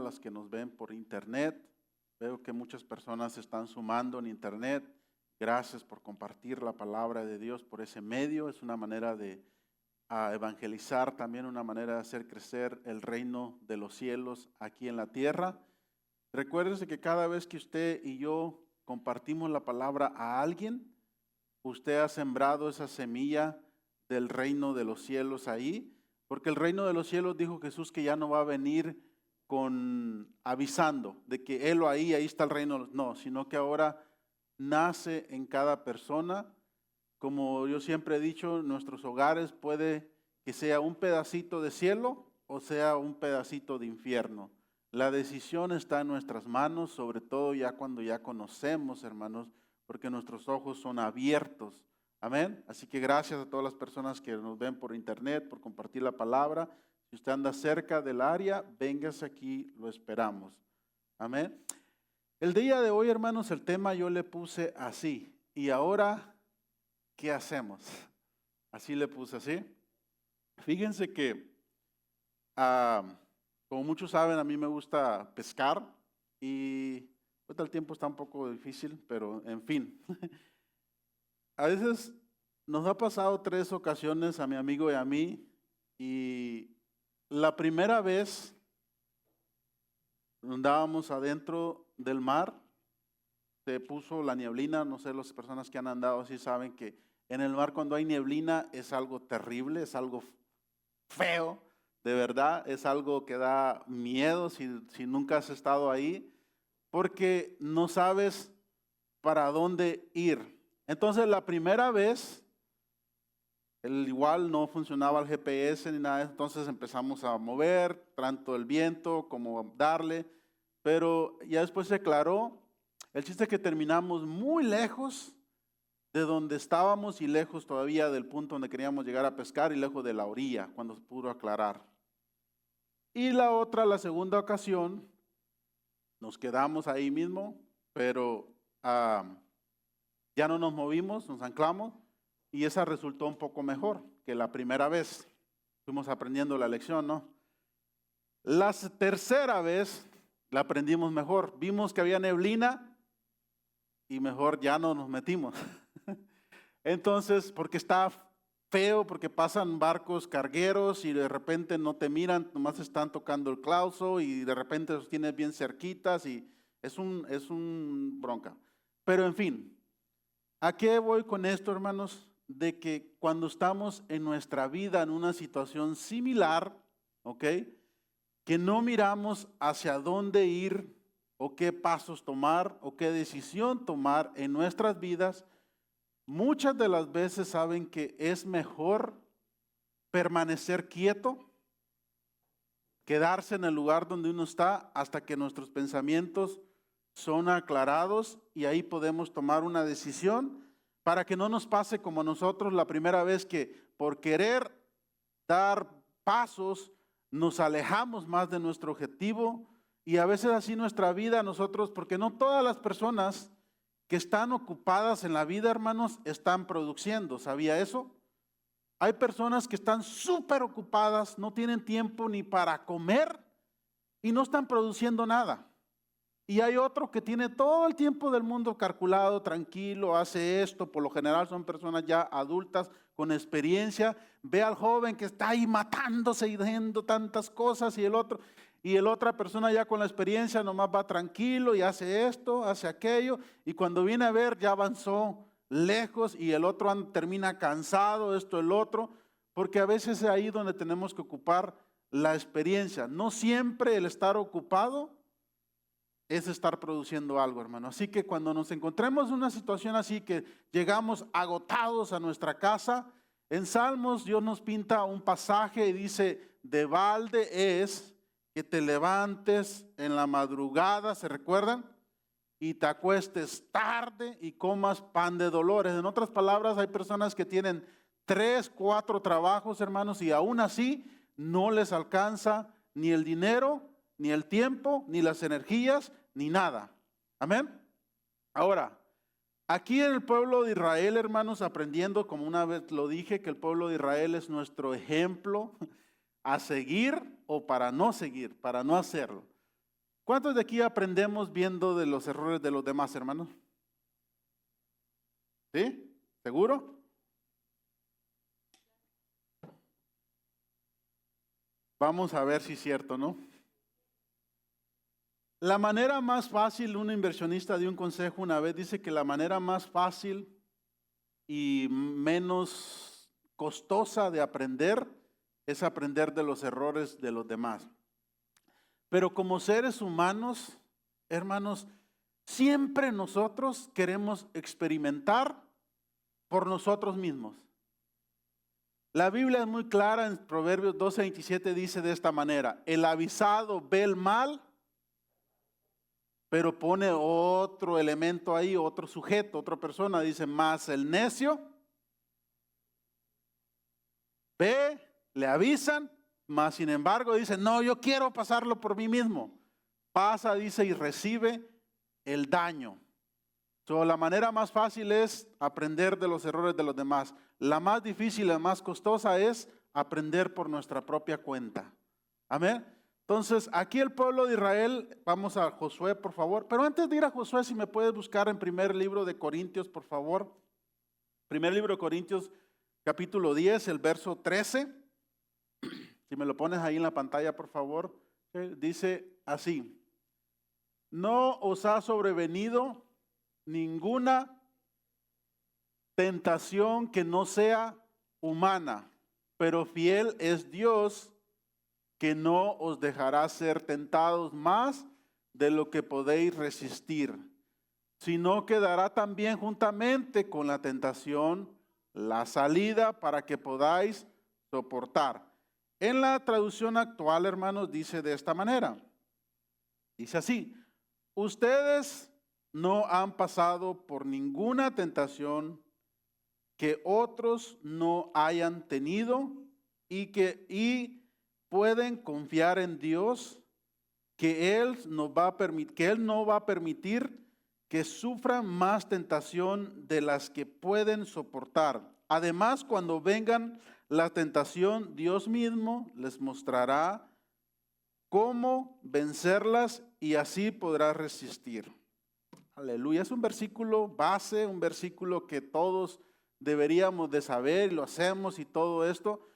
las que nos ven por internet. Veo que muchas personas se están sumando en internet. Gracias por compartir la palabra de Dios por ese medio. Es una manera de evangelizar, también una manera de hacer crecer el reino de los cielos aquí en la tierra. Recuérdese que cada vez que usted y yo compartimos la palabra a alguien, usted ha sembrado esa semilla del reino de los cielos ahí, porque el reino de los cielos, dijo Jesús, que ya no va a venir avisando de que Él ahí está el reino, no, sino que ahora nace en cada persona. Como yo siempre he dicho, nuestros hogares puede que sea un pedacito de cielo o sea un pedacito de infierno. La decisión está en nuestras manos, sobre todo ya cuando ya conocemos, hermanos, porque nuestros ojos son abiertos. Amén. Así que gracias a todas las personas que nos ven por internet, por compartir la palabra. Si usted anda cerca del área, véngase aquí, lo esperamos. Amén. El día de hoy, hermanos, el tema yo le puse así. Y ahora, ¿qué hacemos? Así le puse así. Fíjense que, como muchos saben, a mí me gusta pescar y ahorita el tiempo está un poco difícil, pero en fin. A veces nos ha pasado 3 ocasiones a mi amigo y a mí, y la primera vez andábamos adentro del mar, se puso la nieblina. No sé, las personas que han andado así saben que en el mar cuando hay nieblina es algo terrible, es algo feo, de verdad, es algo que da miedo si nunca has estado ahí, porque no sabes para dónde ir. Entonces la primera vez, igual no funcionaba el GPS ni nada, entonces empezamos a mover, tanto el viento como darle, pero ya después se aclaró. El chiste es que terminamos muy lejos de donde estábamos y lejos todavía del punto donde queríamos llegar a pescar y lejos de la orilla, cuando se pudo aclarar. Y la segunda ocasión, nos quedamos ahí mismo, pero ya no nos movimos, nos anclamos, y esa resultó un poco mejor que la primera vez. Fuimos aprendiendo la lección, ¿no? La tercera vez la aprendimos mejor. Vimos que había neblina y mejor ya no nos metimos. Entonces, porque está feo, porque pasan barcos cargueros y de repente no te miran, nomás están tocando el clauso y de repente los tienes bien cerquitas y es un bronca. Pero en fin, ¿a qué voy con esto, hermanos? De que cuando estamos en nuestra vida en una situación similar, ¿ok? Que no miramos hacia dónde ir o qué pasos tomar o qué decisión tomar en nuestras vidas, muchas de las veces saben que es mejor permanecer quieto, quedarse en el lugar donde uno está hasta que nuestros pensamientos son aclarados y ahí podemos tomar una decisión para que no nos pase como a nosotros la primera vez, que por querer dar pasos nos alejamos más de nuestro objetivo. Y a veces así nuestra vida nosotros, porque no todas las personas que están ocupadas en la vida, hermanos, están produciendo. ¿Sabía eso? Hay personas que están súper ocupadas, no tienen tiempo ni para comer y no están produciendo nada. Y hay otro que tiene todo el tiempo del mundo calculado, tranquilo, hace esto. Por lo general son personas ya adultas con experiencia. Ve al joven que está ahí matándose y haciendo tantas cosas, y el otra persona ya con la experiencia nomás va tranquilo y hace esto, hace aquello, y cuando viene a ver ya avanzó lejos y el otro termina cansado, esto, el otro, porque a veces es ahí donde tenemos que ocupar la experiencia. No siempre el estar ocupado es estar produciendo algo, hermano. Así que cuando nos encontremos en una situación así, que llegamos agotados a nuestra casa, en Salmos Dios nos pinta un pasaje y dice: de balde es que te levantes en la madrugada, ¿se recuerdan? Y te acuestes tarde y comas pan de dolores. En otras palabras, hay personas que tienen 3, 4 trabajos, hermanos, y aún así no les alcanza ni el dinero, ni el tiempo, ni las energías, ni nada. Amén. Ahora, aquí en el pueblo de Israel, hermanos, aprendiendo, como una vez lo dije, que el pueblo de Israel es nuestro ejemplo a seguir o para no seguir, para no hacerlo. ¿Cuántos de aquí aprendemos viendo de los errores de los demás, hermanos? ¿Sí? ¿Seguro? Vamos a ver si es cierto, ¿no? La manera más fácil, un inversionista dio un consejo una vez, dice que la manera más fácil y menos costosa de aprender es aprender de los errores de los demás. Pero como seres humanos, hermanos, siempre nosotros queremos experimentar por nosotros mismos. La Biblia es muy clara en Proverbios 12:27, dice de esta manera: el avisado ve el mal, pero pone otro elemento ahí, otro sujeto, otra persona, dice, más el necio ve, le avisan, mas sin embargo dice, no, yo quiero pasarlo por mí mismo. Pasa, dice, y recibe el daño. La manera más fácil es aprender de los errores de los demás. La más difícil, la más costosa es aprender por nuestra propia cuenta. Amén. Entonces, aquí el pueblo de Israel, vamos a Josué, por favor. Pero antes de ir a Josué, si me puedes buscar en primer libro de Corintios, por favor. Primer libro de Corintios, capítulo 10, el verso 13. Si me lo pones ahí en la pantalla, por favor. Dice así: no os ha sobrevenido ninguna tentación que no sea humana, pero fiel es Dios, que no os dejará ser tentados más de lo que podéis resistir, sino que dará también juntamente con la tentación la salida para que podáis soportar. En la traducción actual, hermanos, dice de esta manera. Dice así: ustedes no han pasado por ninguna tentación que otros no hayan tenido y pueden confiar en Dios, que Él no va a permitir que sufran más tentación de las que pueden soportar. Además, cuando vengan la tentación, Dios mismo les mostrará cómo vencerlas y así podrá resistir. Aleluya. Es un versículo base, un versículo que todos deberíamos de saber y lo hacemos y todo esto.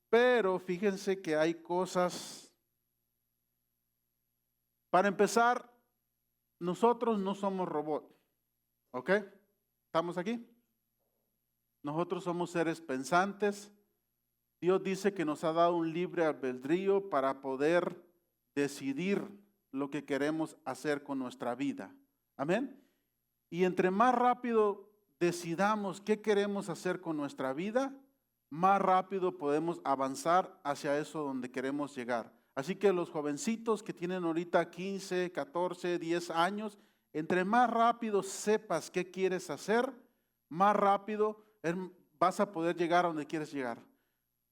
Pero fíjense que hay cosas. Para empezar, nosotros no somos robots, ¿ok? ¿Estamos aquí? Nosotros somos seres pensantes. Dios dice que nos ha dado un libre albedrío para poder decidir lo que queremos hacer con nuestra vida. Amén. Y entre más rápido decidamos qué queremos hacer con nuestra vida, más rápido podemos avanzar hacia eso donde queremos llegar. Así que los jovencitos que tienen ahorita 15, 14, 10 años, entre más rápido sepas qué quieres hacer, más rápido vas a poder llegar a donde quieres llegar.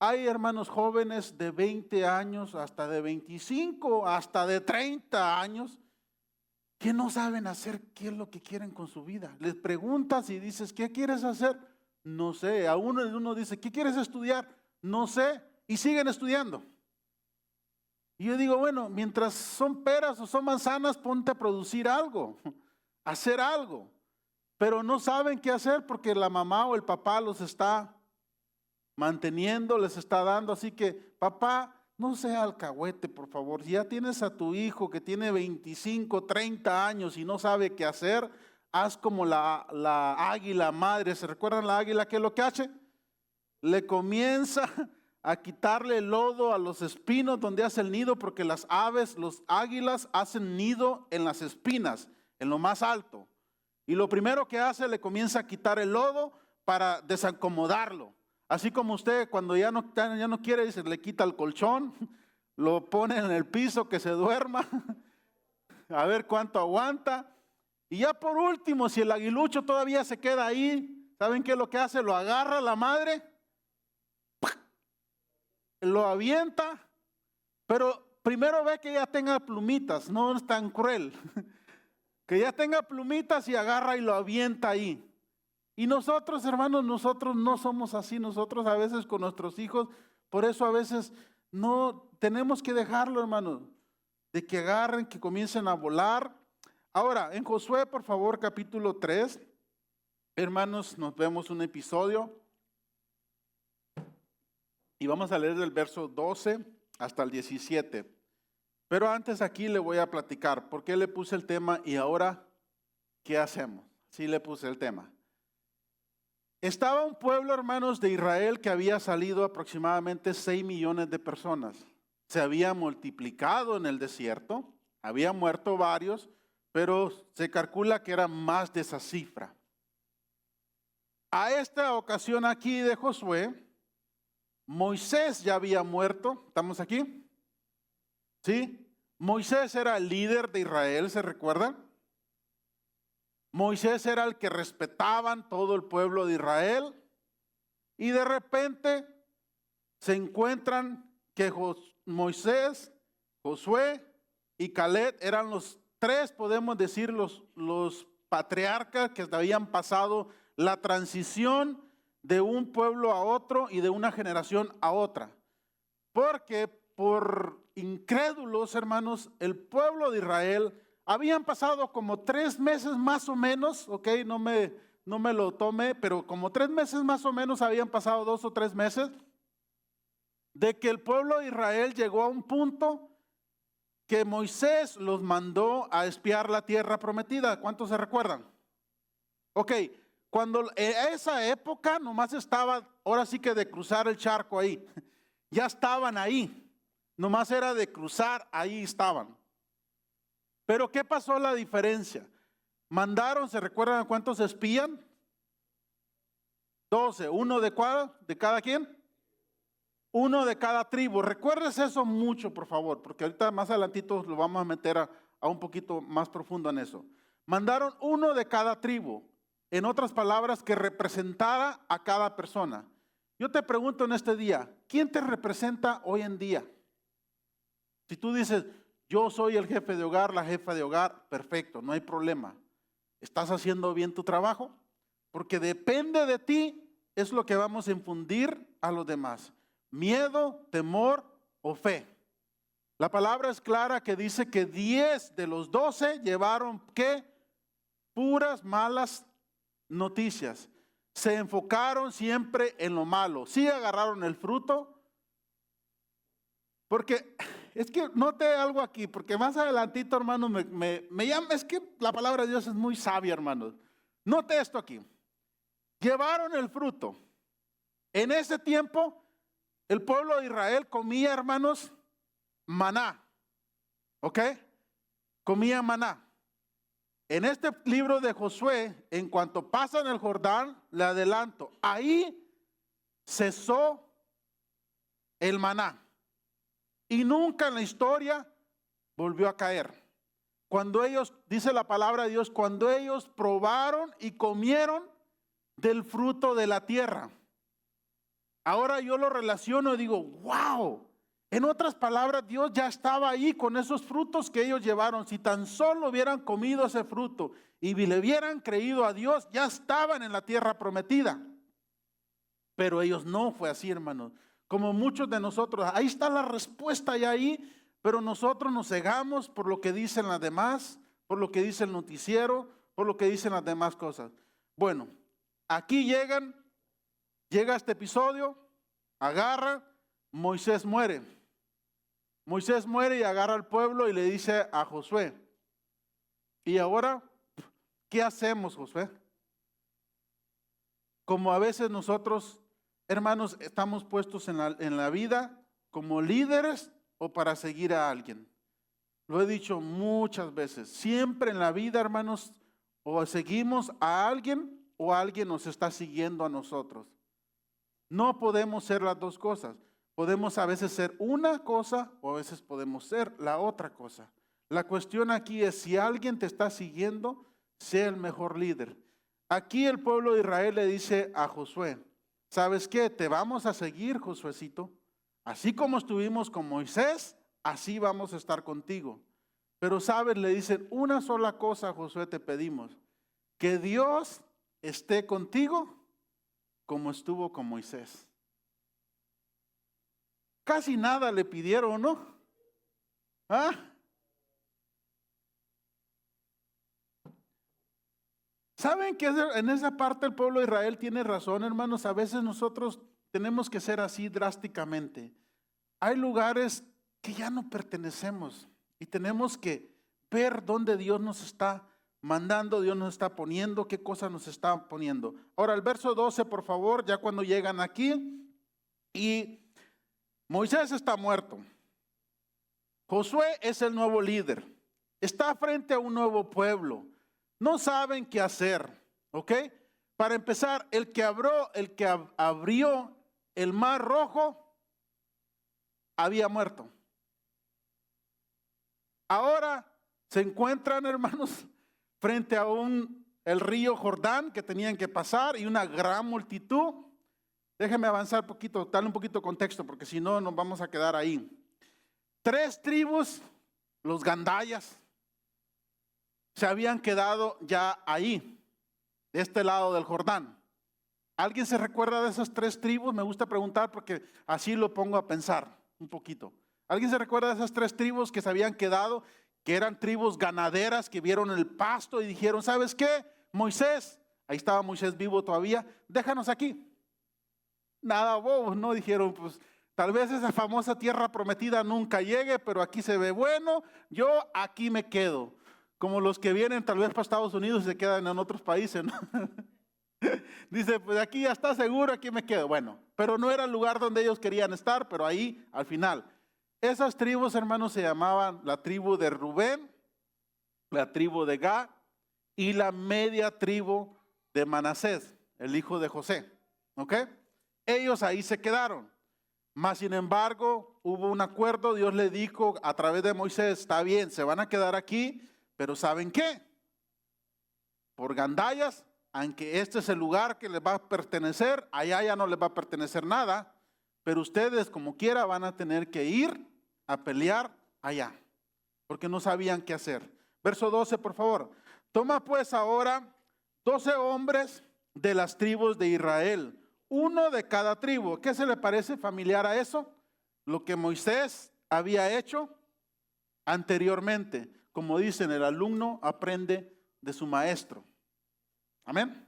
Hay hermanos jóvenes de 20 años, hasta de 25, hasta de 30 años, que no saben hacer qué es lo que quieren con su vida. Les preguntas y dices, ¿qué quieres hacer? No sé. A uno dice, ¿qué quieres estudiar? No sé. Y siguen estudiando. Y yo digo, bueno, mientras son peras o son manzanas, ponte a producir algo, a hacer algo. Pero no saben qué hacer porque la mamá o el papá los está manteniendo, les está dando. Así que, papá, no sea alcahuete, por favor. Si ya tienes a tu hijo que tiene 25, 30 años y no sabe qué hacer, haz como la águila madre. ¿Se recuerdan la águila? ¿Qué es lo que hace? Le comienza a quitarle el lodo a los espinos donde hace el nido, porque las aves, los águilas hacen nido en las espinas, en lo más alto. Y lo primero que hace, le comienza a quitar el lodo para desacomodarlo. Así como usted cuando ya no quiere, dice, le quita el colchón, lo pone en el piso que se duerma, a ver cuánto aguanta. Y ya por último, si el aguilucho todavía se queda ahí, ¿saben qué es lo que hace? Lo agarra la madre, lo avienta, pero primero ve que ya tenga plumitas, no es tan cruel. Que ya tenga plumitas y agarra y lo avienta ahí. Y nosotros, hermanos, nosotros no somos así. Nosotros a veces con nuestros hijos, por eso a veces no tenemos que dejarlo, hermanos. de que agarren, que comiencen a volar. Ahora, en Josué, por favor, capítulo 3, hermanos, nos vemos un episodio y vamos a leer del verso 12 hasta el 17. Pero antes aquí le voy a platicar por qué le puse el tema y ahora, ¿qué hacemos? Sí le puse el tema. Estaba un pueblo, hermanos, de Israel que había salido aproximadamente 6 millones de personas. Se había multiplicado en el desierto, había muerto varios, pero se calcula que era más de esa cifra. A esta ocasión aquí de Josué, Moisés ya había muerto. ¿Estamos aquí? ¿Sí? Moisés era el líder de Israel, ¿se recuerdan? Moisés era el que respetaban todo el pueblo de Israel. Y de repente se encuentran que Moisés, Josué y Caleb eran los tres, podemos decir, los patriarcas que habían pasado la transición de un pueblo a otro y de una generación a otra. Porque por incrédulos, hermanos, el pueblo de Israel habían pasado como 3 meses más o menos, ok, no me lo tome, pero como 3 meses más o menos habían pasado, 2 o 3 meses, de que el pueblo de Israel llegó a un punto que Moisés los mandó a espiar la tierra prometida. ¿Cuántos se recuerdan? Ok, cuando en esa época nomás estaba, ahora sí que de cruzar el charco ahí, ya estaban ahí, nomás era de cruzar, ahí estaban. Pero ¿qué pasó la diferencia? Mandaron, ¿se recuerdan cuántos espían? 12, uno de cada quien. Uno de cada tribu. Recuerdes eso mucho, por favor, porque ahorita más adelantito lo vamos a meter a un poquito más profundo en eso. Mandaron uno de cada tribu. En otras palabras, que representara a cada persona. Yo te pregunto en este día, ¿quién te representa hoy en día? Si tú dices, yo soy el jefe de hogar, la jefa de hogar, perfecto, no hay problema. ¿Estás haciendo bien tu trabajo? Porque depende de ti, es lo que vamos a infundir a los demás. Miedo, temor o fe. La palabra es clara que dice que 10 de los 12 llevaron, ¿qué? Puras malas noticias. Se enfocaron siempre en lo malo. Sí agarraron el fruto. Porque es que note algo aquí, porque más adelantito, hermano, me llama, es que la palabra de Dios es muy sabia, hermanos. Note esto aquí. Llevaron el fruto. En ese tiempo, el pueblo de Israel comía, hermanos, maná. ¿Ok? Comía maná. En este libro de Josué, en cuanto pasan el Jordán, le adelanto, ahí cesó el maná. Y nunca en la historia volvió a caer. Cuando ellos, dice la palabra de Dios, cuando ellos probaron y comieron del fruto de la tierra. Ahora yo lo relaciono y digo, wow. En otras palabras, Dios ya estaba ahí con esos frutos que ellos llevaron. Si tan solo hubieran comido ese fruto y le hubieran creído a Dios, ya estaban en la tierra prometida. Pero ellos no fue así, hermanos. Como muchos de nosotros, ahí está la respuesta ya ahí, pero nosotros nos cegamos por lo que dicen las demás, por lo que dice el noticiero, por lo que dicen las demás cosas. Bueno, aquí llega este episodio, agarra, Moisés muere. Moisés muere y agarra al pueblo y le dice a Josué, ¿y ahora qué hacemos, Josué? Como a veces nosotros, hermanos, estamos puestos en la vida como líderes o para seguir a alguien. Lo he dicho muchas veces. Siempre en la vida, hermanos, o seguimos a alguien o alguien nos está siguiendo a nosotros. No podemos ser las dos cosas. Podemos a veces ser una cosa o a veces podemos ser la otra cosa. La cuestión aquí es si alguien te está siguiendo, sé el mejor líder. Aquí el pueblo de Israel le dice a Josué, ¿sabes qué? Te vamos a seguir, Josuecito. Así como estuvimos con Moisés, así vamos a estar contigo. Pero sabes, le dicen una sola cosa, Josué, te pedimos, que Dios esté contigo como estuvo con Moisés. Casi nada le pidieron, ¿no? ¿Ah? ¿Saben que en esa parte el pueblo de Israel tiene razón, hermanos? A veces nosotros tenemos que ser así drásticamente. Hay lugares que ya no pertenecemos y tenemos que ver dónde Dios nos está mandando, Dios nos está poniendo, qué cosas nos está poniendo. Ahora, el verso 12, por favor, ya cuando llegan aquí, y Moisés está muerto. Josué es el nuevo líder. Está frente a un nuevo pueblo. No saben qué hacer, ¿ok? Para empezar, el que abrió el mar rojo había muerto. Ahora se encuentran, hermanos, frente a el río Jordán que tenían que pasar y una gran multitud. Déjenme avanzar un poquito, darle un poquito de contexto, porque si no nos vamos a quedar ahí. 3 tribus, los gandayas, se habían quedado ya ahí, de este lado del Jordán. ¿Alguien se recuerda de esas 3 tribus? Me gusta preguntar porque así lo pongo a pensar un poquito. ¿Alguien se recuerda de esas 3 tribus que se habían quedado, que eran tribus ganaderas, que vieron el pasto y dijeron, ¿sabes qué? Moisés, ahí estaba Moisés vivo todavía, déjanos aquí. Nada bobos, ¿no? Dijeron, pues tal vez esa famosa tierra prometida nunca llegue, pero aquí se ve bueno, yo aquí me quedo. Como los que vienen tal vez para Estados Unidos y se quedan en otros países, ¿no? Dice, pues aquí ya está seguro, aquí me quedo. Bueno, pero no era el lugar donde ellos querían estar, pero ahí al final. Esas tribus, hermanos, se llamaban la tribu de Rubén, la tribu de Gad y la media tribu de Manasés, el hijo de José. ¿Ok? Ellos ahí se quedaron. Mas, sin embargo, hubo un acuerdo. Dios le dijo a través de Moisés, está bien, se van a quedar aquí, pero ¿saben qué? Por gandallas, aunque este es el lugar que les va a pertenecer, allá ya no les va a pertenecer nada, pero ustedes como quiera van a tener que ir a pelear allá, porque no sabían qué hacer. Verso 12, por favor. Toma pues ahora 12 hombres de las tribus de Israel, uno de cada tribu. ¿Qué se le parece familiar a eso? Lo que Moisés había hecho anteriormente. Como dicen, el alumno aprende de su maestro. Amén.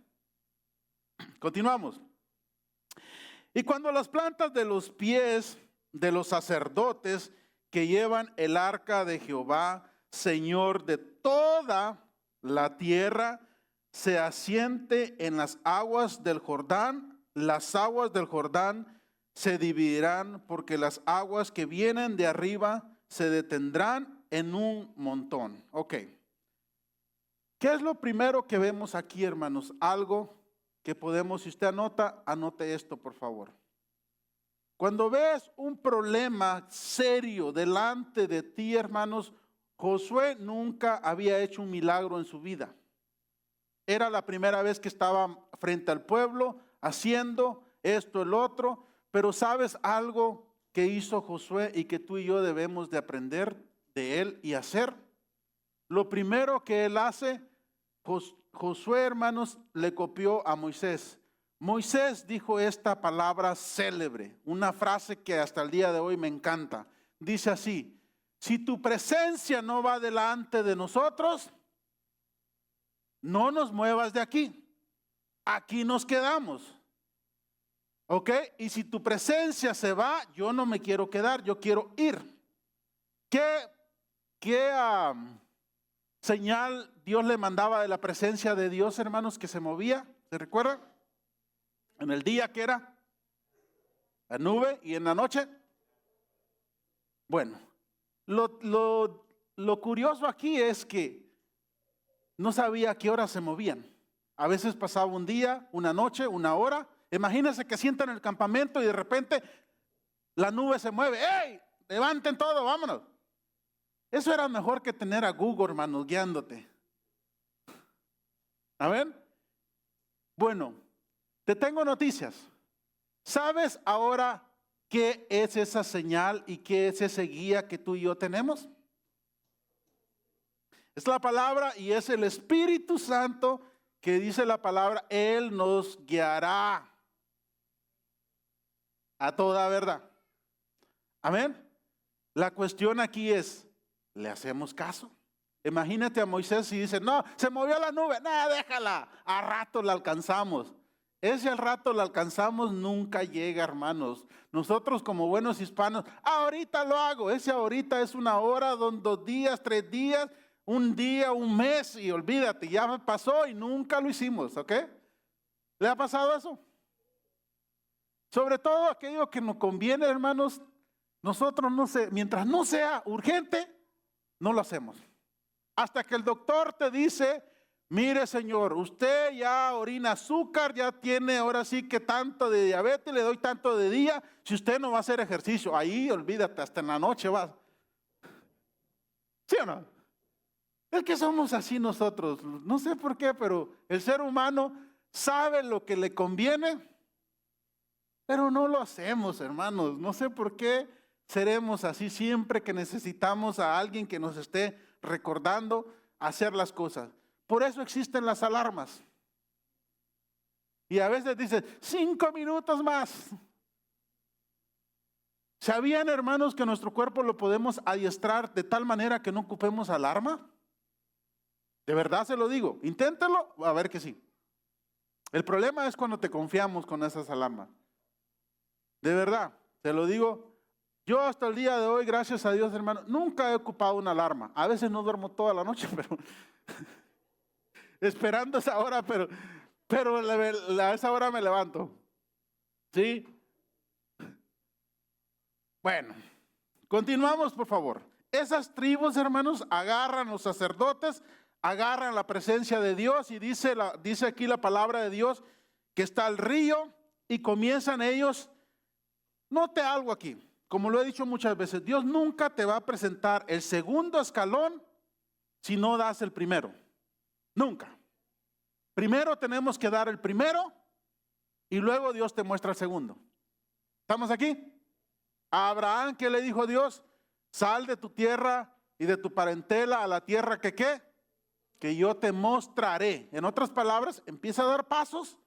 Continuamos. Y cuando las plantas de los pies de los sacerdotes que llevan el arca de Jehová, Señor de toda la tierra, se asiente en las aguas del Jordán, las aguas del Jordán se dividirán, porque las aguas que vienen de arriba se detendrán en un montón. Ok. ¿Qué es lo primero que vemos aquí, hermanos? Algo que podemos, si usted anota, anote esto, por favor. Cuando ves un problema serio delante de ti, hermanos, Josué nunca había hecho un milagro en su vida. Era la primera vez que estaba frente al pueblo haciendo esto, el otro, pero ¿sabes algo que hizo Josué y que tú y yo debemos de aprender de él y hacer? Lo primero que él hace, Josué, hermanos, le copió a Moisés. Moisés dijo esta palabra célebre, una frase que hasta el día de hoy me encanta. Dice así, si tu presencia no va delante de nosotros, no nos muevas de aquí. Aquí nos quedamos. ¿Ok? Y si tu presencia se va, yo no me quiero quedar, yo quiero ir. ¿Qué señal Dios le mandaba de la presencia de Dios, hermanos, que se movía? ¿Se recuerdan? En el día, ¿qué era? La nube. ¿Y en la noche? Bueno, lo curioso aquí es que no sabía a qué hora se movían. A veces pasaba un día, una noche, una hora. Imagínense que sientan en el campamento y de repente la nube se mueve. ¡Ey! Levanten todo, vámonos. Eso era mejor que tener a Google, hermanos, guiándote. ¿A ver? Bueno, te tengo noticias. ¿Sabes ahora qué es esa señal y qué es ese guía que tú y yo tenemos? Es la palabra y es el Espíritu Santo que dice la palabra, Él nos guiará a toda verdad. Amén. La cuestión aquí es, ¿le hacemos caso? Imagínate a Moisés y dice, no, se movió la nube, nada, déjala, a rato la alcanzamos. Ese al rato la alcanzamos nunca llega, hermanos. Nosotros como buenos hispanos, ahorita lo hago. Ese ahorita es una hora, 2 días, 3 días, un día, un mes y olvídate, ya me pasó y nunca lo hicimos, ¿ok? ¿Le ha pasado eso? Sobre todo aquello que nos conviene, hermanos, nosotros no sé, mientras no sea urgente, no lo hacemos. Hasta que el doctor te dice, mire señor, usted ya orina azúcar, ya tiene ahora sí que tanto de diabetes, le doy tanto de día, si usted no va a hacer ejercicio, ahí olvídate, hasta en la noche vas. ¿Sí o no? Es que somos así nosotros, no sé por qué, pero el ser humano sabe lo que le conviene, pero no lo hacemos, hermanos. No sé por qué seremos así siempre que necesitamos a alguien que nos esté recordando hacer las cosas. Por eso existen las alarmas. Y a veces dice, 5 minutos más. ¿Sabían, hermanos, que nuestro cuerpo lo podemos adiestrar de tal manera que no ocupemos alarma? De verdad se lo digo, inténtelo, a ver que sí. El problema es cuando te confiamos con esas alarmas. De verdad, te lo digo, yo hasta el día de hoy, gracias a Dios, hermano, nunca he ocupado una alarma. A veces no duermo toda la noche, pero esperando esa hora, pero a esa hora me levanto. ¿Sí? Bueno, continuamos, por favor. Esas tribus, hermanos, agarran los sacerdotes, agarran la presencia de Dios y dice aquí la palabra de Dios que está el río y comienzan ellos. Note algo aquí, como lo he dicho muchas veces, Dios nunca te va a presentar el segundo escalón si no das el primero. Nunca. Primero tenemos que dar el primero y luego Dios te muestra el segundo. ¿Estamos aquí? A Abraham, ¿qué le dijo Dios? Sal de tu tierra y de tu parentela a la tierra que ¿qué? Que yo te mostraré. En otras palabras, empieza a dar pasos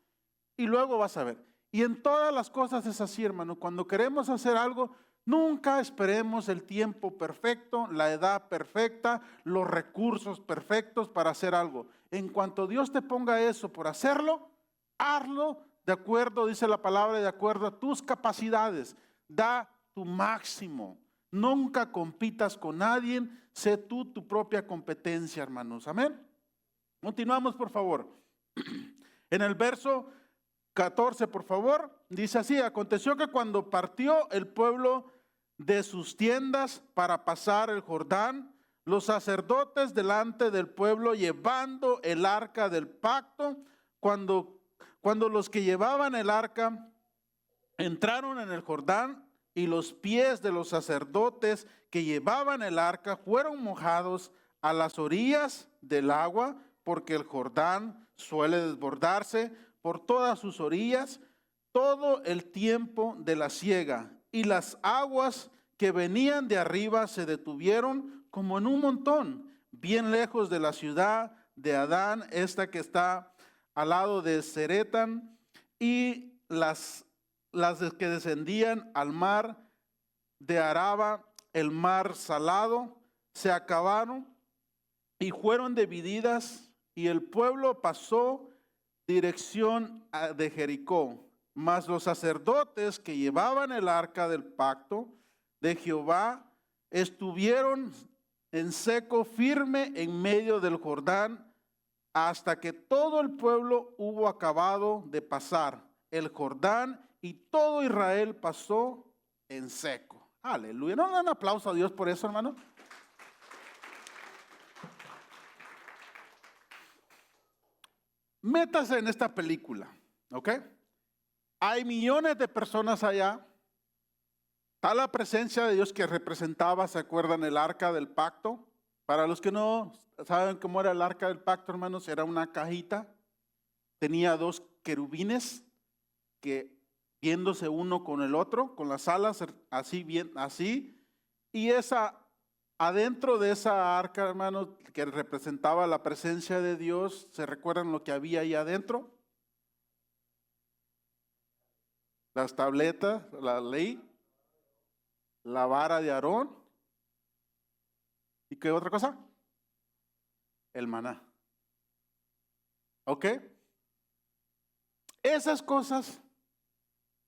y luego vas a ver. Y en todas las cosas es así, hermano. Cuando queremos hacer algo, nunca esperemos el tiempo perfecto, la edad perfecta, los recursos perfectos para hacer algo. En cuanto Dios te ponga eso por hacerlo, hazlo de acuerdo, dice la palabra, de acuerdo a tus capacidades. Da tu máximo. Nunca compitas con nadie. Sé tú tu propia competencia, hermanos. Amén. Continuamos, por favor. En el verso 14, por favor, dice así: aconteció que cuando partió el pueblo de sus tiendas para pasar el Jordán, los sacerdotes delante del pueblo llevando el arca del pacto, cuando los que llevaban el arca entraron en el Jordán, y los pies de los sacerdotes que llevaban el arca fueron mojados a las orillas del agua, porque el Jordán suele desbordarse por todas sus orillas todo el tiempo de la siega, y las aguas que venían de arriba se detuvieron como en un montón, bien lejos de la ciudad de Adán, esta que está al lado de Zeretán, y las que descendían al mar de Araba, el mar salado, se acabaron y fueron divididas, y el pueblo pasó dirección de Jericó. Mas los sacerdotes que llevaban el arca del pacto de Jehová estuvieron en seco firme en medio del Jordán, hasta que todo el pueblo hubo acabado de pasar el Jordán, y todo Israel pasó en seco. Aleluya. ¿No le dan aplauso a Dios por eso, hermano? Métase en esta película, ¿ok? Hay millones de personas allá. Está la presencia de Dios que representaba, ¿se acuerdan? El arca del pacto. Para los que no saben cómo era el arca del pacto, hermanos, era una cajita. Tenía 2 querubines que viéndose uno con el otro, con las alas así, bien, así. Y adentro de esa arca, hermanos, que representaba la presencia de Dios, ¿se recuerdan lo que había ahí adentro? Las tabletas, la ley, la vara de Aarón. ¿Y qué otra cosa? el maná. ¿Ok? Esas cosas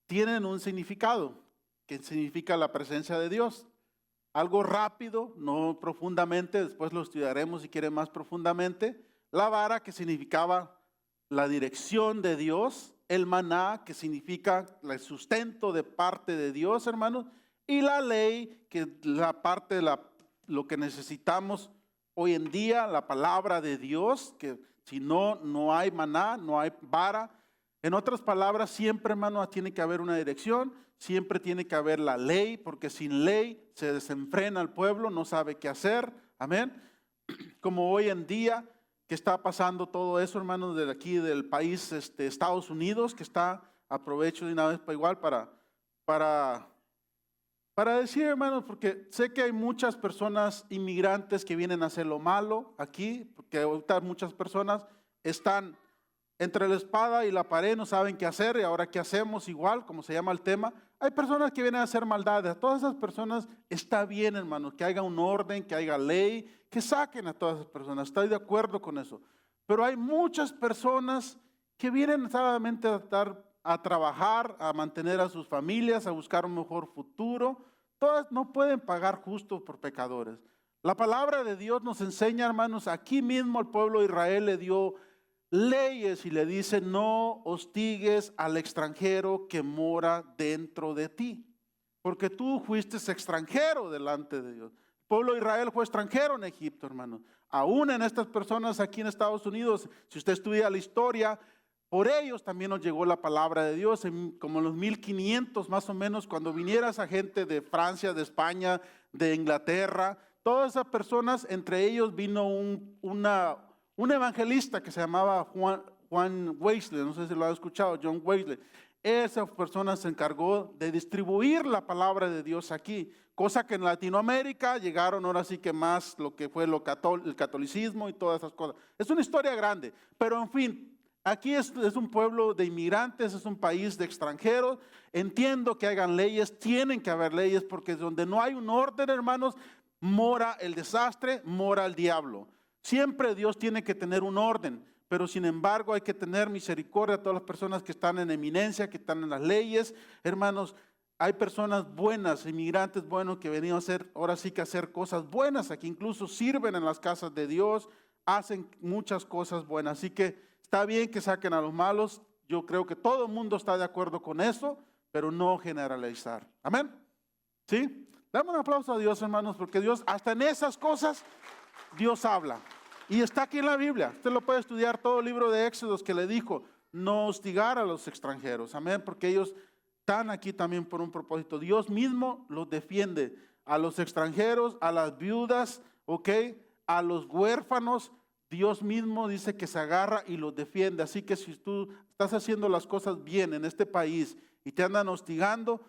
tienen un significado, que significa la presencia de Dios. Algo rápido, no profundamente, después lo estudiaremos si quieren más profundamente. La vara, que significaba la dirección de Dios. El maná, que significa el sustento de parte de Dios, hermanos. Y la ley, que es la parte de lo que necesitamos hoy en día, la palabra de Dios, que si no, no hay maná, no hay vara. En otras palabras, siempre, hermano, tiene que haber una dirección, siempre tiene que haber la ley, porque sin ley se desenfrena el pueblo, no sabe qué hacer. Amén. Como hoy en día, que está pasando todo eso, hermanos, de aquí del país, Estados Unidos, que está, aprovecho de una vez para igual para decir, hermanos, porque sé que hay muchas personas inmigrantes que vienen a hacer lo malo aquí, porque ahorita muchas personas están entre la espada y la pared, no saben qué hacer, y ahora qué hacemos igual, como se llama el tema. Hay personas que vienen a hacer maldades. A todas esas personas está bien, hermanos, que haya un orden, que haya ley, que saquen a todas esas personas. Estoy de acuerdo con eso. Pero hay muchas personas que vienen solamente a trabajar, a mantener a sus familias, a buscar un mejor futuro. Todas no pueden pagar justo por pecadores. La palabra de Dios nos enseña, hermanos, aquí mismo el pueblo de Israel le dio leyes y le dice: no hostigues al extranjero que mora dentro de ti, porque tú fuiste extranjero delante de Dios. El pueblo de Israel fue extranjero en Egipto, hermanos. Aún en estas personas aquí en Estados Unidos, si usted estudia la historia, por ellos también nos llegó la palabra de Dios, como en los 1500 más o menos, cuando viniera esa gente de Francia, de España, de Inglaterra, todas esas personas, entre ellos vino un evangelista que se llamaba Juan Wesley, no sé si lo han escuchado, John Wesley. Esa persona se encargó de distribuir la palabra de Dios aquí, cosa que en Latinoamérica llegaron ahora sí que más lo que fue el catolicismo y todas esas cosas. Es una historia grande, pero en fin, aquí es un pueblo de inmigrantes, es un país de extranjeros. Entiendo que hagan leyes, tienen que haber leyes, porque donde no hay un orden, hermanos, mora el desastre, mora el diablo. Siempre Dios tiene que tener un orden, pero sin embargo hay que tener misericordia a todas las personas que están en eminencia, que están en las leyes. Hermanos, hay personas buenas, inmigrantes buenos que venían a hacer, ahora sí que hacer cosas buenas, aquí incluso sirven en las casas de Dios, hacen muchas cosas buenas. Así que está bien que saquen a los malos, yo creo que todo el mundo está de acuerdo con eso, pero no generalizar. Amén. ¿Sí? Dame un aplauso a Dios, hermanos, porque Dios, hasta en esas cosas, Dios habla. Y está aquí en la Biblia. Usted lo puede estudiar, todo el libro de Éxodos, que le dijo no hostigar a los extranjeros. Amén, porque ellos están aquí también por un propósito. Dios mismo los defiende a los extranjeros, a las viudas, ¿ok? A los huérfanos. Dios mismo dice que se agarra y los defiende. Así que si tú estás haciendo las cosas bien en este país y te andan hostigando,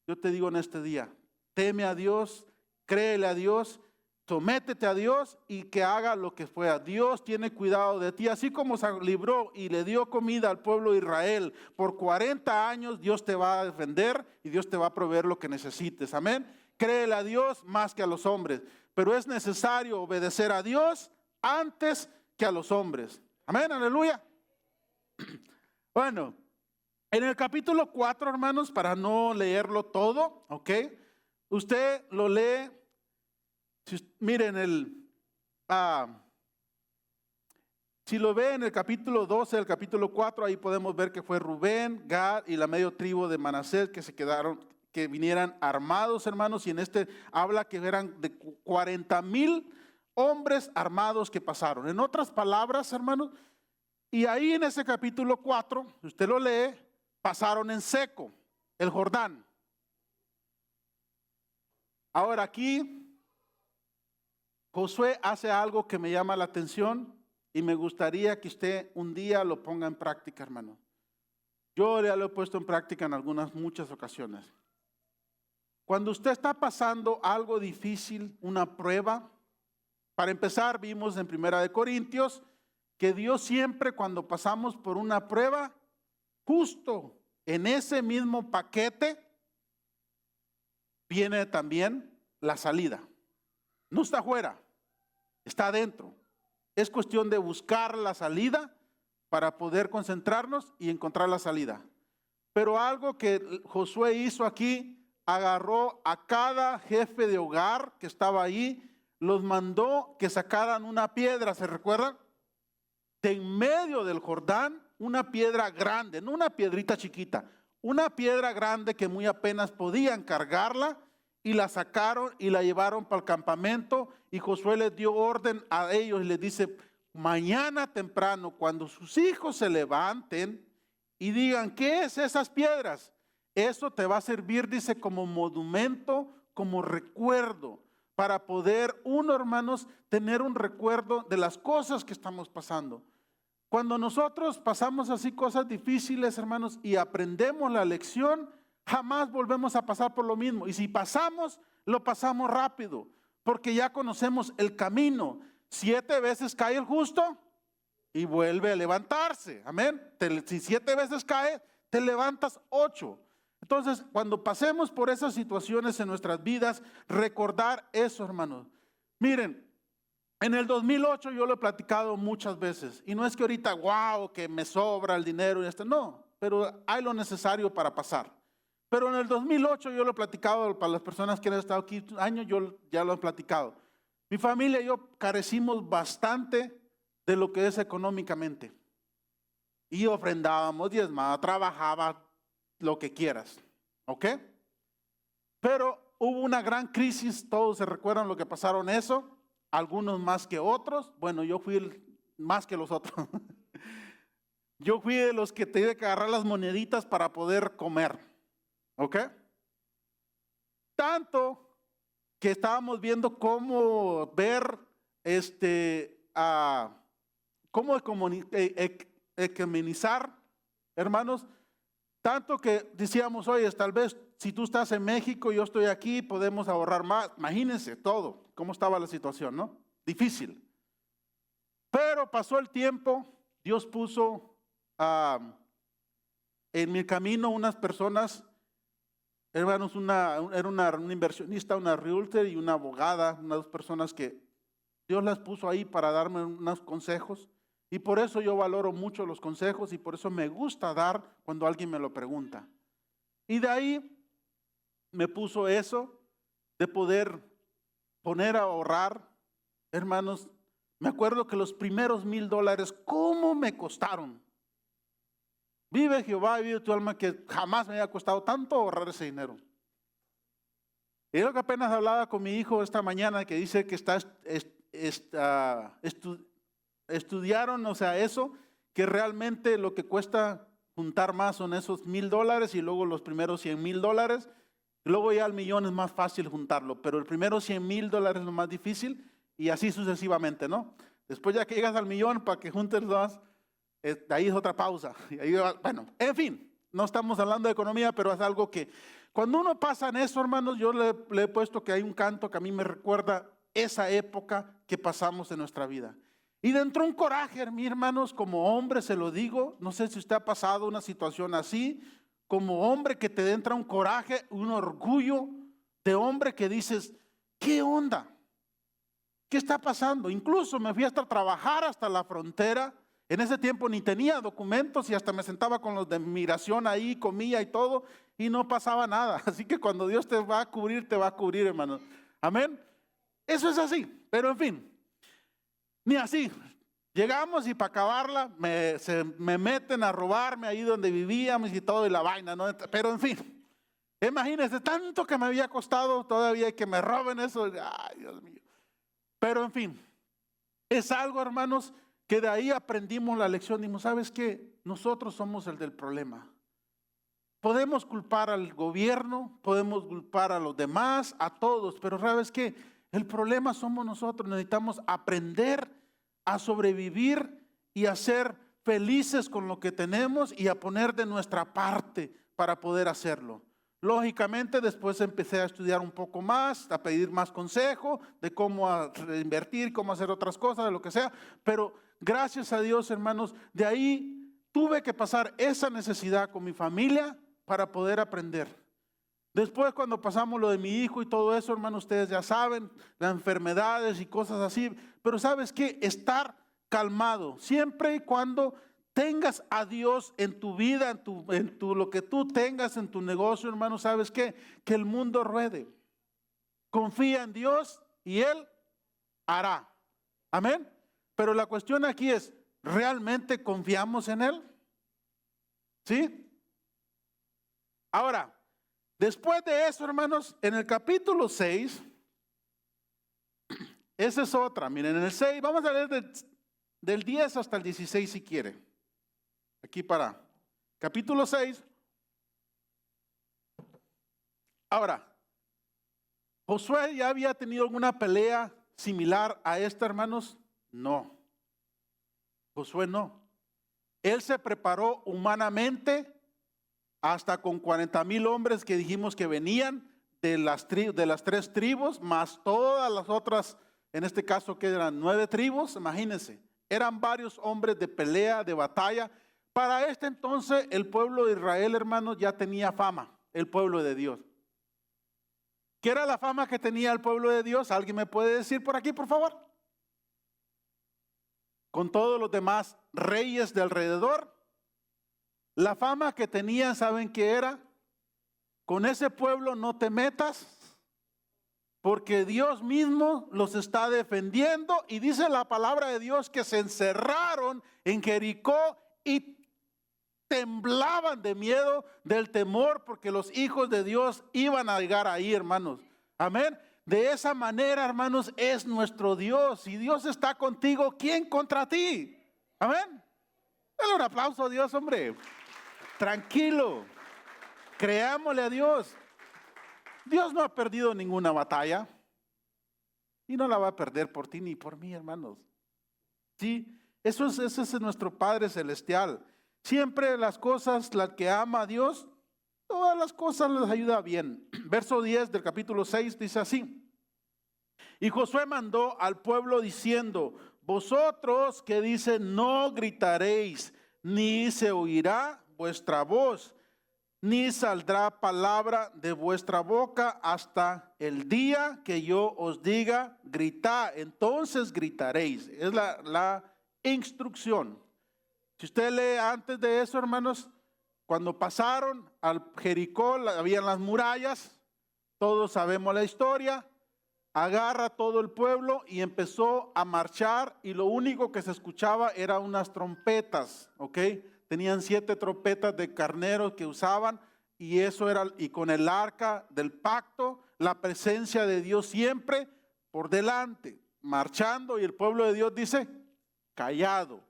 yo te digo en este día, teme a Dios, créele a Dios, sométete a Dios y que haga lo que fuera. Dios tiene cuidado de ti, así como se libró y le dio comida al pueblo de Israel por 40 años, Dios te va a defender y Dios te va a proveer lo que necesites. Amén. Créele a Dios más que a los hombres, pero es necesario obedecer a Dios antes que a los hombres. Amén, aleluya. Bueno, en el capítulo 4, hermanos, para no leerlo todo, ¿ok? Usted lo lee. Miren, si lo ve en el capítulo 12, el capítulo 4, ahí podemos ver que fue Rubén, Gad y la medio tribu de Manasés que se quedaron, que vinieran armados, hermanos, y en este habla que eran de 40,000 hombres armados que pasaron. En otras palabras, hermanos, y ahí en ese capítulo 4, si usted lo lee, pasaron en seco el Jordán. Ahora aquí Josué hace algo que me llama la atención y me gustaría que usted un día lo ponga en práctica, hermano. Yo ya lo he puesto en práctica en muchas ocasiones. Cuando usted está pasando algo difícil, una prueba, para empezar vimos en 1 Corintios que Dios siempre, cuando pasamos por una prueba, justo en ese mismo paquete viene también la salida. No está afuera, está adentro. Es cuestión de buscar la salida para poder concentrarnos y encontrar la salida. Pero algo que Josué hizo aquí, agarró a cada jefe de hogar que estaba ahí, los mandó que sacaran una piedra, ¿se recuerdan? De en medio del Jordán, una piedra grande, no una piedrita chiquita, una piedra grande que muy apenas podían cargarla, y la sacaron y la llevaron para el campamento, y Josué les dio orden a ellos y les dice: mañana temprano, cuando sus hijos se levanten y digan, ¿qué es esas piedras? Eso te va a servir, dice, como monumento, como recuerdo, para poder hermanos, tener un recuerdo de las cosas que estamos pasando. Cuando nosotros pasamos así cosas difíciles, hermanos, y aprendemos la lección, jamás volvemos a pasar por lo mismo. Y si pasamos, lo pasamos rápido, porque ya conocemos el camino. 7 veces cae el justo y vuelve a levantarse. Amén. Si 7 veces cae, te levantas 8. Entonces, cuando pasemos por esas situaciones en nuestras vidas, recordar eso, hermanos. Miren, en el 2008 yo lo he platicado muchas veces, y no es que ahorita, wow, que me sobra el dinero y esto, no, pero hay lo necesario para pasar. Pero en el 2008 yo lo he platicado para las personas que han estado aquí años, yo ya lo he platicado. Mi familia y yo carecimos bastante de lo que es económicamente. Y ofrendábamos, diezmaba, trabajaba, lo que quieras, ¿ok? Pero hubo una gran crisis, todos se recuerdan lo que pasaron eso, algunos más que otros. Bueno, yo fui más que los otros. Yo fui de los que tenía que agarrar las moneditas para poder comer, ¿ok? Tanto que estábamos viendo cómo ver, cómo ecumenizar, hermanos. Tanto que decíamos, oye, tal vez si tú estás en México y yo estoy aquí, podemos ahorrar más. Imagínense todo, cómo estaba la situación, ¿no? Difícil. Pero pasó el tiempo, Dios puso en mi camino unas personas, hermanos, era una inversionista, una realtor y una abogada, unas 2 personas que Dios las puso ahí para darme unos consejos. Y por eso yo valoro mucho los consejos y por eso me gusta dar cuando alguien me lo pregunta. Y de ahí me puso eso de poder poner a ahorrar. Hermanos, me acuerdo que los primeros $1,000, ¿cómo me costaron? Vive Jehová y vive tu alma, que jamás me había costado tanto ahorrar ese dinero. Y yo que apenas hablaba con mi hijo esta mañana, que dice que estudiaron, o sea, eso, que realmente lo que cuesta juntar más son esos $1,000 y luego los primeros $100,000. Luego ya el millón es más fácil juntarlo, pero el primero $100,000 es lo más difícil y así sucesivamente, ¿no? Después ya que llegas al millón, para que juntes más, ahí es otra pausa. Y ahí, bueno, en fin, no estamos hablando de economía, pero es algo que cuando uno pasa en eso, hermanos, yo le he puesto que hay un canto que a mí me recuerda esa época que pasamos en nuestra vida. Y dentro un coraje, mis hermanos, como hombre se lo digo, no sé si usted ha pasado una situación así, como hombre que te entra un coraje, un orgullo de hombre que dices, ¿qué onda? ¿Qué está pasando? Incluso me fui hasta trabajar hasta la frontera. En ese tiempo ni tenía documentos y hasta me sentaba con los de migración ahí, comía y todo, y no pasaba nada. Así que cuando Dios te va a cubrir, hermanos. Amén. Eso es así, pero en fin. Ni así, llegamos y para acabarla se me meten a robarme ahí donde vivíamos y todo y la vaina, ¿no? Pero en fin, imagínense, tanto que me había costado todavía que me roben eso. Ay, Dios mío. Pero en fin, es algo, hermanos, que de ahí aprendimos la lección. Dijimos, ¿sabes qué? Nosotros somos el del problema. Podemos culpar al gobierno, podemos culpar a los demás, a todos, pero ¿sabes qué? El problema somos nosotros. Necesitamos aprender a sobrevivir y a ser felices con lo que tenemos y a poner de nuestra parte para poder hacerlo. Lógicamente después empecé a estudiar un poco más, a pedir más consejo de cómo invertir, cómo hacer otras cosas, de lo que sea. Pero gracias a Dios, hermanos, de ahí tuve que pasar esa necesidad con mi familia para poder aprender. Después cuando pasamos lo de mi hijo y todo eso, hermanos, ustedes ya saben, las enfermedades y cosas así. Pero ¿sabes qué? Estar calmado, siempre y cuando tengas a Dios en tu vida, lo que tú tengas en tu negocio, hermano. ¿Sabes qué? Que el mundo ruede. Confía en Dios y Él hará. Amén. Pero la cuestión aquí es, ¿realmente confiamos en Él? ¿Sí? Ahora, después de eso, hermanos, en el capítulo 6, esa es otra. Miren, en el 6, vamos a leer del 10 hasta el 16 si quiere. Aquí para capítulo 6. Ahora, ¿Josué ya había tenido alguna pelea similar a esta, hermanos? No. Josué no. Él se preparó humanamente hasta con 40,000 hombres que dijimos que venían de las 3 tribus, más todas las otras, en este caso que eran 9 tribus, imagínense. Eran varios hombres de pelea, de batalla. Para este entonces el pueblo de Israel, hermanos, ya tenía fama, el pueblo de Dios. ¿Qué era la fama que tenía el pueblo de Dios? ¿Alguien me puede decir por aquí, por favor? Con todos los demás reyes de alrededor. La fama que tenían, ¿saben qué era? Con ese pueblo no te metas, porque Dios mismo los está defendiendo. Y dice la palabra de Dios que se encerraron en Jericó y temblaban de miedo, del temor, porque los hijos de Dios iban a llegar ahí, hermanos. Amén. De esa manera, hermanos, es nuestro Dios. Si Dios está contigo, ¿quién contra ti? Amén. Dale un aplauso a Dios, hombre. Tranquilo. Creámosle a Dios. Dios no ha perdido ninguna batalla y no la va a perder por ti ni por mí, hermanos. Sí, ese es nuestro Padre Celestial. Siempre las cosas, las que ama a Dios, todas las cosas les ayuda bien. Verso 10 del capítulo 6 dice así: y Josué mandó al pueblo diciendo: vosotros, que dice, no gritaréis, ni se oirá vuestra voz, ni saldrá palabra de vuestra boca hasta el día que yo os diga gritad, entonces gritaréis. Es la instrucción. Si usted lee antes de eso, hermanos, cuando pasaron al Jericó, habían las murallas, todos sabemos la historia. Agarra todo el pueblo y empezó a marchar, y lo único que se escuchaba eran unas trompetas, ¿ok? Tenían 7 trompetas de carneros que usaban, y eso era, y con el arca del pacto, la presencia de Dios siempre por delante, marchando, y el pueblo de Dios dice, callado.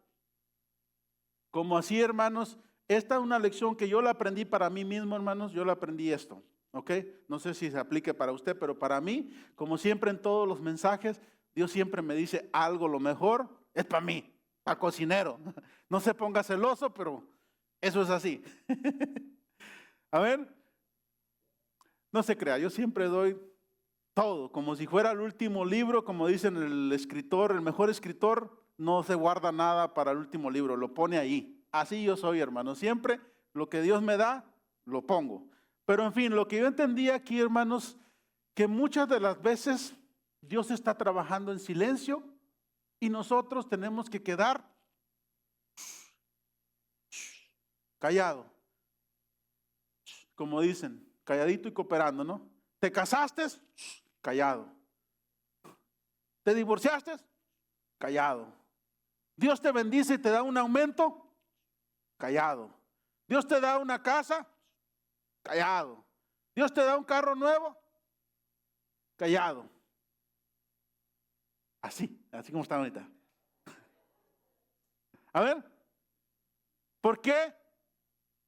Como así, hermanos, esta es una lección que yo la aprendí para mí mismo, hermanos, yo la aprendí esto. ¿Ok? No sé si se aplique para usted, pero para mí, como siempre en todos los mensajes, Dios siempre me dice algo, lo mejor es para mí, para cocinero. No se ponga celoso, pero eso es así. A ver, no se crea, yo siempre doy todo, como si fuera el último libro, como dicen el escritor, el mejor escritor no se guarda nada para el último libro, lo pone ahí. Así yo soy, hermano, siempre lo que Dios me da, lo pongo. Pero en fin, lo que yo entendí aquí, hermanos, que muchas de las veces Dios está trabajando en silencio y nosotros tenemos que quedar callado. Como dicen, calladito y cooperando, ¿no? ¿Te casaste? Callado. ¿Te divorciaste? Callado. ¿Dios te bendice y te da un aumento? Callado. ¿Dios te da una casa? Callado. ¿Dios te da un carro nuevo? Callado. Así como está ahorita. A ver. ¿Por qué?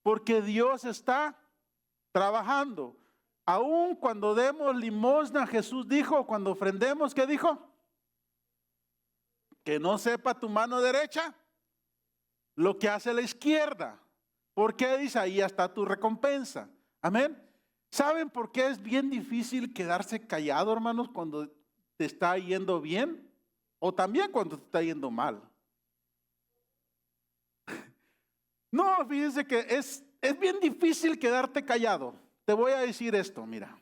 Porque Dios está trabajando. Aún cuando demos limosna, Jesús dijo, cuando ofrendemos, ¿qué dijo? Que no sepa tu mano derecha lo que hace la izquierda. ¿Por qué? Dice, ahí está tu recompensa. Amén. ¿Saben por qué es bien difícil quedarse callado, hermanos, cuando te está yendo bien? O también cuando te está yendo mal. No, fíjense que es bien difícil quedarte callado. Te voy a decir esto, mira.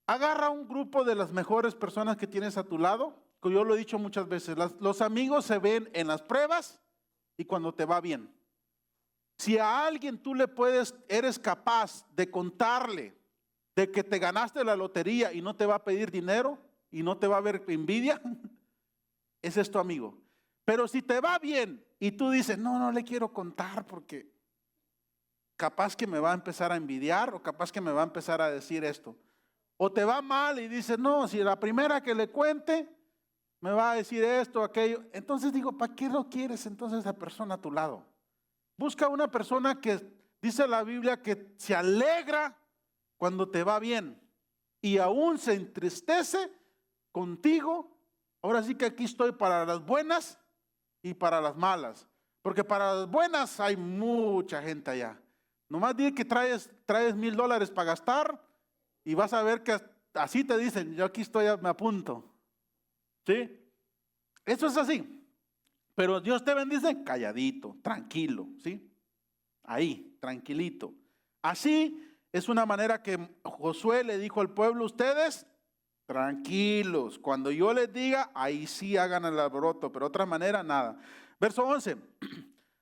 Agarra un grupo de las mejores personas que tienes a tu lado que yo lo he dicho muchas veces, los amigos se ven en las pruebas y cuando te va bien. Si a alguien tú eres capaz de contarle de que te ganaste la lotería y no te va a pedir dinero y no te va a ver envidia, ese es tu amigo. Pero si te va bien y tú dices, no le quiero contar porque capaz que me va a empezar a envidiar o capaz que me va a empezar a decir esto. O te va mal y dices, no, si la primera que le cuente me va a decir esto, aquello. Entonces digo, ¿para qué lo quieres entonces esa persona a tu lado? Busca una persona que dice la Biblia que se alegra cuando te va bien y aún se entristece contigo. Ahora sí que aquí estoy para las buenas y para las malas. Porque para las buenas hay mucha gente allá. Nomás di que traes $1,000 para gastar y vas a ver que así te dicen, yo aquí estoy, me apunto. ¿Sí? Eso es así. Pero Dios te bendice calladito, tranquilo, ¿sí? Ahí, tranquilito. Así es una manera que Josué le dijo al pueblo, ustedes tranquilos, cuando yo les diga, ahí sí hagan el alboroto, pero de otra manera nada. Verso 11,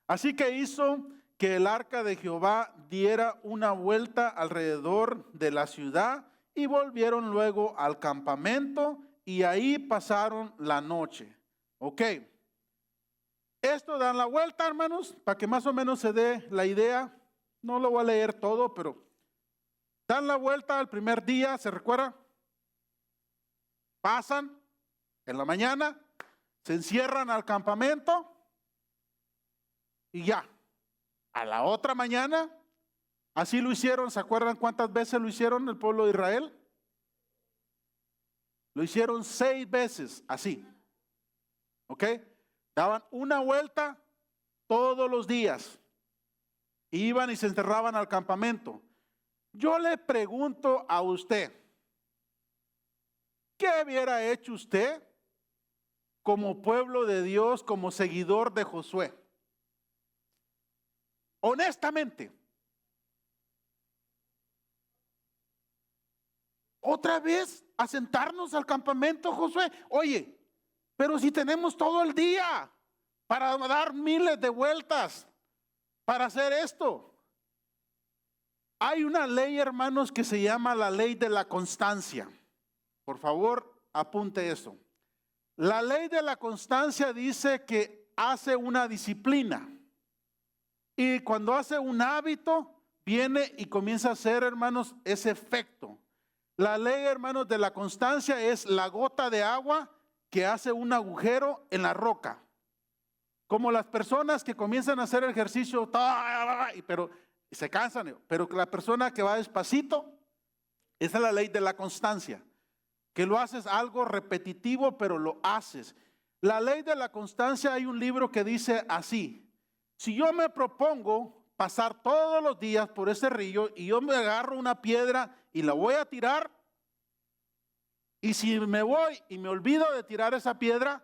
así que hizo que el arca de Jehová diera una vuelta alrededor de la ciudad y volvieron luego al campamento y ahí pasaron la noche. Ok. Esto dan la vuelta, hermanos, para que más o menos se dé la idea. No lo voy a leer todo, pero dan la vuelta al primer día, ¿se recuerda? Pasan en la mañana, se encierran al campamento y ya. A la otra mañana, así lo hicieron. ¿Se acuerdan cuántas veces lo hicieron el pueblo de Israel? Lo hicieron 6 veces, así. ¿Ok? Daban una vuelta todos los días. Iban y se encerraban al campamento. Yo le pregunto a usted, ¿qué hubiera hecho usted como pueblo de Dios, como seguidor de Josué? Honestamente. ¿Otra vez a sentarnos al campamento, Josué? Oye, pero si tenemos todo el día para dar miles de vueltas para hacer esto. Hay una ley, hermanos, que se llama la ley de la constancia. Por favor, apunte eso. La ley de la constancia dice que hace una disciplina. Y cuando hace un hábito, viene y comienza a hacer, hermanos, ese efecto. La ley, hermanos, de la constancia es la gota de agua que hace un agujero en la roca. Como las personas que comienzan a hacer ejercicio, pero se cansan, pero la persona que va despacito, esa es la ley de la constancia, que lo haces algo repetitivo, pero lo haces. La ley de la constancia, hay un libro que dice así: si yo me propongo pasar todos los días por ese río y yo me agarro una piedra y la voy a tirar, y si me voy y me olvido de tirar esa piedra,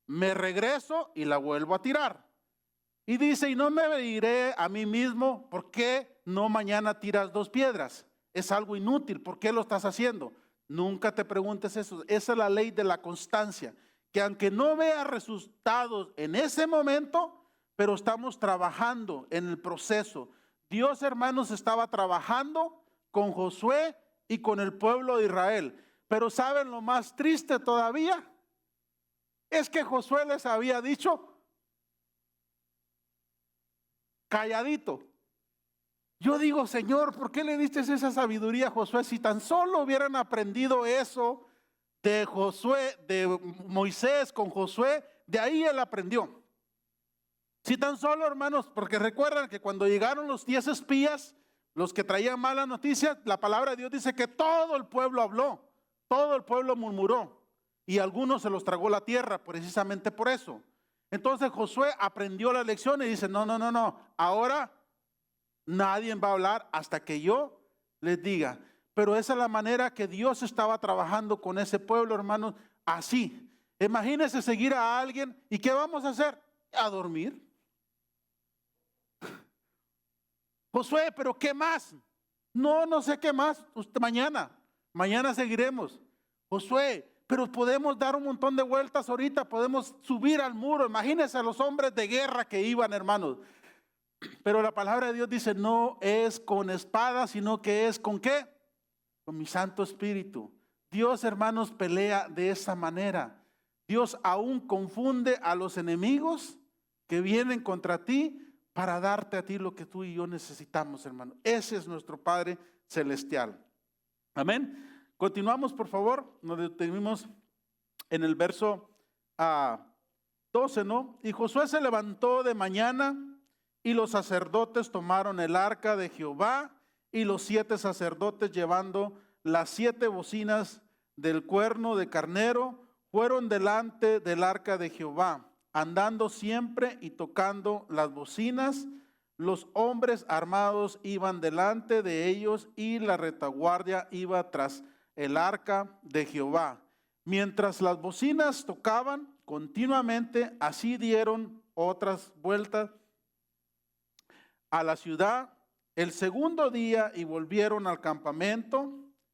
me regreso y la vuelvo a tirar. Y dice, y no me diré a mí mismo, ¿por qué no mañana tiras 2 piedras? Es algo inútil, ¿por qué lo estás haciendo? Nunca te preguntes eso. Esa es la ley de la constancia, que aunque no veas resultados en ese momento, pero estamos trabajando en el proceso. Dios, hermanos, estaba trabajando con Josué y con el pueblo de Israel. Pero ¿saben lo más triste todavía? Es que Josué les había dicho, calladito. Yo digo, Señor, ¿por qué le diste esa sabiduría a Josué? Si tan solo hubieran aprendido eso de Josué, de Moisés con Josué, de ahí él aprendió. Si tan solo, hermanos, porque recuerdan que cuando llegaron los 10 espías, los que traían malas noticias, la palabra de Dios dice que todo el pueblo habló, todo el pueblo murmuró. Y algunos se los tragó la tierra precisamente por eso. Entonces Josué aprendió la lección y dice, no, ahora nadie va a hablar hasta que yo les diga. Pero esa es la manera que Dios estaba trabajando con ese pueblo, hermanos, así. Imagínense seguir a alguien y ¿qué vamos a hacer? A dormir. Josué, ¿pero qué más? No sé qué más. Usted mañana seguiremos. Josué, pero podemos dar un montón de vueltas ahorita, podemos subir al muro. Imagínense a los hombres de guerra que iban, hermanos. Pero la palabra de Dios dice, no es con espada, sino que es ¿con qué? Con mi Santo Espíritu. Dios, hermanos, pelea de esa manera. Dios aún confunde a los enemigos que vienen contra ti para darte a ti lo que tú y yo necesitamos, hermano. Ese es nuestro Padre Celestial. Amén. Continuamos, por favor. Nos detenimos en el verso 12, ¿no? Y Josué se levantó de mañana y los sacerdotes tomaron el arca de Jehová y los 7 sacerdotes llevando las 7 bocinas del cuerno de carnero fueron delante del arca de Jehová, andando siempre y tocando las bocinas. Los hombres armados iban delante de ellos y la retaguardia iba tras el arca de Jehová. Mientras las bocinas tocaban continuamente, así dieron otras vueltas a la ciudad el segundo día y volvieron al campamento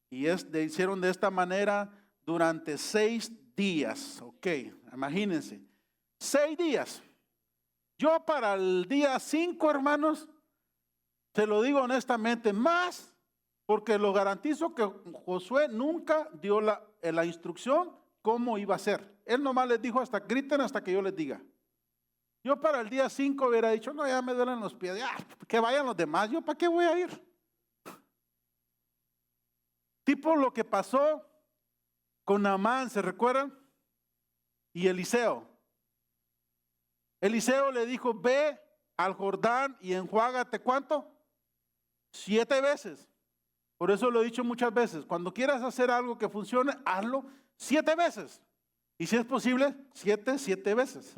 y hicieron de esta manera durante 6 días. Ok, imagínense, 6 días. Yo para el día 5, hermanos, te lo digo honestamente, más, porque lo garantizo que Josué nunca dio la instrucción cómo iba a ser. Él nomás les dijo hasta griten hasta que yo les diga. Yo para el día 5 hubiera dicho, no, ya me duelen los pies, ya, que vayan los demás, ¿yo para qué voy a ir? Tipo lo que pasó con Naamán, ¿se recuerdan? Y Eliseo. Eliseo le dijo, ve al Jordán y enjuágate, ¿cuánto? 7 veces. Por eso lo he dicho muchas veces, cuando quieras hacer algo que funcione, hazlo 7 veces. Y si es posible, 7 veces.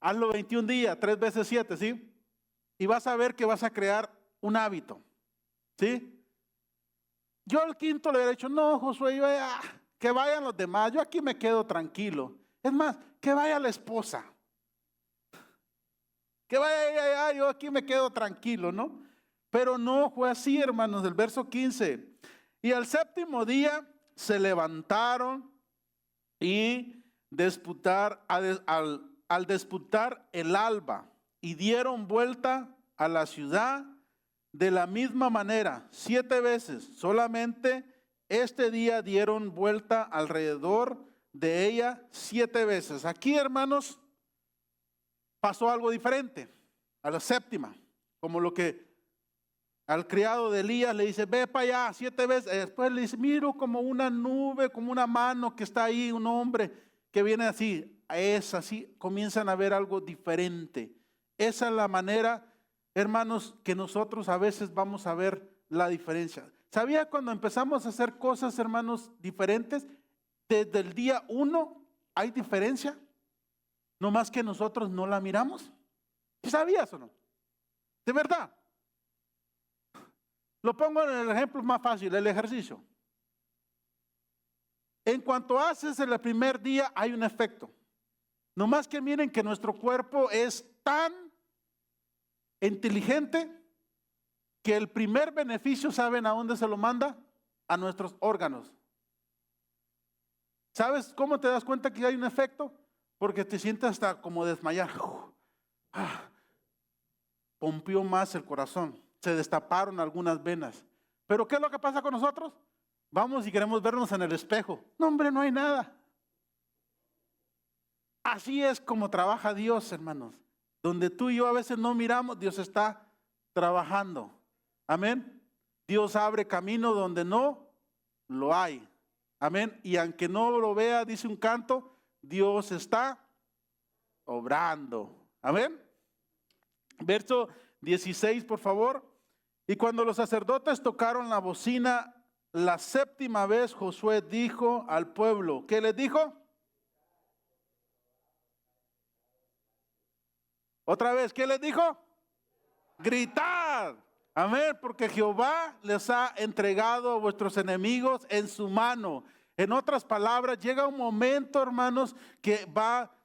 Hazlo 21 días, 3 veces 7, ¿sí? Y vas a ver que vas a crear un hábito, ¿sí? Yo al quinto le hubiera dicho, no, Josué, que vayan los demás, yo aquí me quedo tranquilo. Es más, que vaya la esposa. Que vaya ella, yo aquí me quedo tranquilo, ¿no? Pero no fue así, hermanos, del verso 15. Y al 7º día se levantaron y al disputar el alba y dieron vuelta a la ciudad de la misma manera, 7 veces. Solamente este día dieron vuelta alrededor de ella 7 veces. Aquí, hermanos, pasó algo diferente a la 7ª, como lo que al criado de Elías le dice, ve para allá 7 veces. Después le dice, miro como una nube, como una mano que está ahí, un hombre que viene así. Es así, comienzan a ver algo diferente. Esa es la manera, hermanos, que nosotros a veces vamos a ver la diferencia. ¿Sabía cuando empezamos a hacer cosas, hermanos, diferentes? Desde el día 1 hay diferencia, no más que nosotros no la miramos. ¿Sabías o no? De verdad. Lo pongo en el ejemplo más fácil, el ejercicio. En cuanto haces en el primer día hay un efecto. No más que miren que nuestro cuerpo es tan inteligente que el primer beneficio, ¿saben a dónde se lo manda? A nuestros órganos. ¿Sabes cómo te das cuenta que hay un efecto? Porque te sientes hasta como desmayar. Pompió más el corazón. Se destaparon algunas venas. ¿Pero qué es lo que pasa con nosotros? Vamos y queremos vernos en el espejo. No, hombre, no hay nada. Así es como trabaja Dios, hermanos. Donde tú y yo a veces no miramos, Dios está trabajando. Amén. Dios abre camino donde no lo hay. Amén. Y aunque no lo vea, dice un canto, Dios está obrando. Amén. Verso 16, por favor. Y cuando los sacerdotes tocaron la bocina la 7ª vez, Josué dijo al pueblo, ¿qué les dijo? Otra vez, ¿qué les dijo? Gritad. Amén, porque Jehová les ha entregado a vuestros enemigos en su mano. En otras palabras, llega un momento, hermanos, que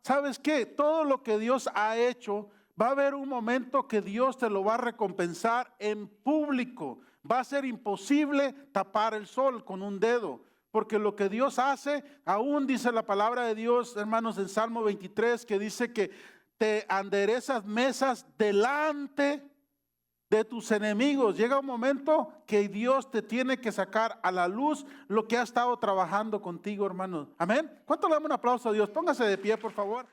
¿sabes qué? Todo lo que Dios ha hecho, va a haber un momento que Dios te lo va a recompensar en público. Va a ser imposible tapar el sol con un dedo, porque lo que Dios hace, aún dice la palabra de Dios, hermanos, en Salmo 23, que dice que te enderezas mesas delante de tus enemigos. Llega un momento que Dios te tiene que sacar a la luz lo que ha estado trabajando contigo, hermanos. Amén. ¿Cuánto le damos un aplauso a Dios? Póngase de pie, por favor.